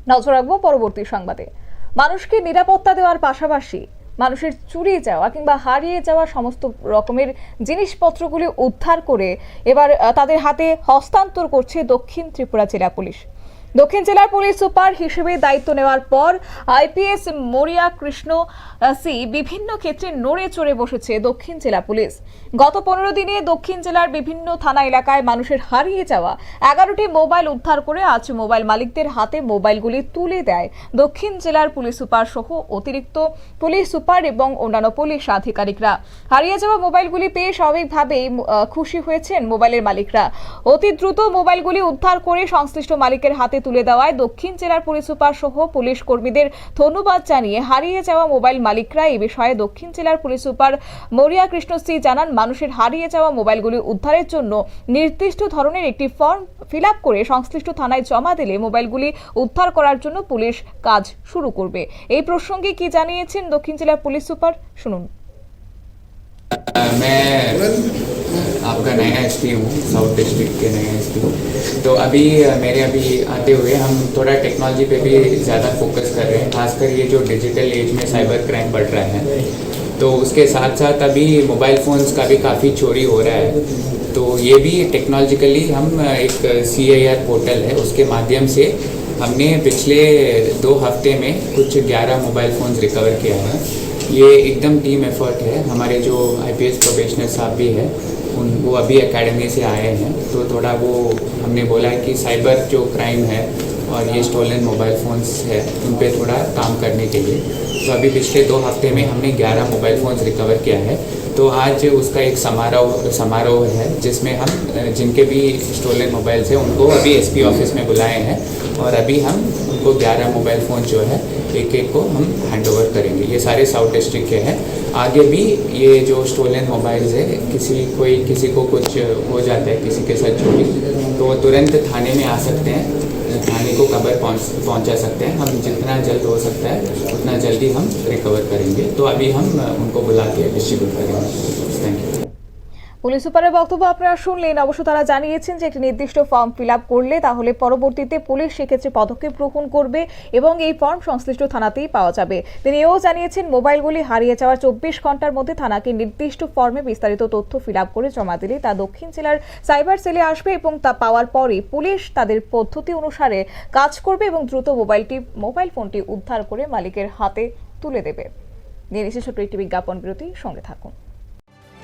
নজর রাখবো পরবর্তী সংবাদে। মানুষকে নিরাপত্তা দেওয়ার পাশাপাশি মানুষের চুরি যাওয়া কিংবা হারিয়ে যাওয়া সমস্ত রকমের জিনিসপত্রগুলি উদ্ধার করে এবার তাদের হাতে হস্তান্তর করছে দক্ষিণ ত্রিপুরা জেলা পুলিশ। দক্ষিণ জেলার পুলিশ সুপার হিসেবে দায়িত্ব নেওয়ার পর আইপিএস মরিয়া কৃষ্ণ সি বিভিন্ন ক্ষেত্রে নড়ে চড়ে বসেছে দক্ষিণ জেলা পুলিশ। গত 15 দিনে দক্ষিণ জেলার বিভিন্ন থানা এলাকায় মানুষের হারিয়ে যাওয়া 11টি মোবাইল উদ্ধার করে আজ মোবাইল মালিকদের হাতে মোবাইলগুলি তুলে দেয় দক্ষিণ জেলার পুলিশ সুপার সহ অতিরিক্ত পুলিশ সুপার এবং অন্যান্য পুলিশ আধিকারিকরা। হারিয়ে যাওয়া মোবাইলগুলি পেয়ে স্বাভাবিকভাবেই খুশি হয়েছেন মোবাইলের মালিকরা। অতি দ্রুত মোবাইলগুলি উদ্ধার করে সংশ্লিষ্ট মালিকের হাতে তুলে দেওয়ায় দক্ষিণ জেলার পুলিশ সুপার সহ পুলিশ কর্মীদের ধন্যবাদ জানিয়ে হারিয়ে যাওয়া মোবাইল মালিকরা এই বিষয়ে দক্ষিণ জেলার পুলিশ সুপার মরিয়া কৃষ্ণ সি জানান, মানুষের হারিয়ে যাওয়া মোবাইলগুলি উদ্ধারের জন্য নির্দিষ্ট ধরনের একটি ফর্ম ফিল আপ করে সংশ্লিষ্ট থানায় জমা দিলে মোবাইলগুলি উদ্ধার করার জন্য পুলিশ কাজ শুরু করবে। এই প্রসঙ্গে কি জানিয়েছেন দক্ষিণ জেলার পুলিশ সুপার, শুনুন। मैं आपका नया एसपी हूँ, साउथ डिस्ट्रिक्ट के नया एसपी हूँ। तो अभी आते हुए हम थोड़ा टेक्नोलॉजी पे भी ज़्यादा फोकस कर रहे हैं, खासकर ये जो डिजिटल एज में साइबर क्राइम बढ़ रहा है, तो उसके साथ साथ अभी मोबाइल फ़ोन्स का भी काफ़ी चोरी हो रहा है। तो ये भी टेक्नोलॉजिकली हम एक CIR पोर्टल है, उसके माध्यम से हमने पिछले 2 हफ्ते में कुछ 11 मोबाइल फ़ोन्स रिकवर किया है। ये एकदम टीम एफर्ट है। हमारे जो IPS प्रोफेशनल साहब भी है वो अभी एकेडमी से आए हैं, तो थोड़ा वो हमने बोला है कि साइबर जो क्राइम है और ये स्टोलन मोबाइल फ़ोन्स है उन पे थोड़ा काम करने के लिए, तो अभी पिछले 2 हफ्ते में हमने 11 मोबाइल फ़ोन्स रिकवर किया है। तो आज उसका एक समारोह है जिसमें हम जिनके भी स्टोलन मोबाइल्स हैं उनको अभी SP ऑफिस में बुलाए हैं और अभी हम उनको 11 मोबाइल फ़ोन जो है एक को हम हैंड ओवर करेंगे। ये सारे साउथ डिस्ट्रिक्ट के हैं। आगे भी ये जो स्टोलन मोबाइल्स है किसी को कुछ हो जाता है, किसी के साथ चोरी, तो वो तुरंत थाने में आ सकते हैं, थाने को खबर पहुंचा सकते हैं। हम जितना जल्द हो सकता है उतना जल्दी हम रिकवर करेंगे। तो अभी हम उनको बुला के डिस्ट्रीब्यूट करेंगे। Thank you. পুলিশ সুপারের বক্তব্য আপনারা শুনলেন। অবশ্য তারা জানিয়েছেন যে একটি নির্দিষ্ট ফর্ম ফিল আপ করলে তাহলে পরবর্তীতে পুলিশ সেক্ষেত্রে পদক্ষেপ গ্রহণ করবে এবং এই ফর্ম সংশ্লিষ্ট থানাতেই পাওয়া যাবে। তিনি এও জানিয়েছেন মোবাইলগুলি হারিয়ে যাওয়ার 24 ঘন্টার মধ্যে থানাকে নির্দিষ্ট ফর্মে বিস্তারিত তথ্য ফিল আপ করে জমা দিলে তা দক্ষিণ জেলার সাইবার সেলে আসবে এবং তা পাওয়ার পরই পুলিশ তাদের পদ্ধতি অনুসারে কাজ করবে এবং দ্রুত মোবাইল ফোনটি উদ্ধার করে মালিকের হাতে তুলে দেবে। নিয়ে নিচ্ছে ছোট্ট একটি বিজ্ঞাপন বিরতি, সঙ্গে থাকুন।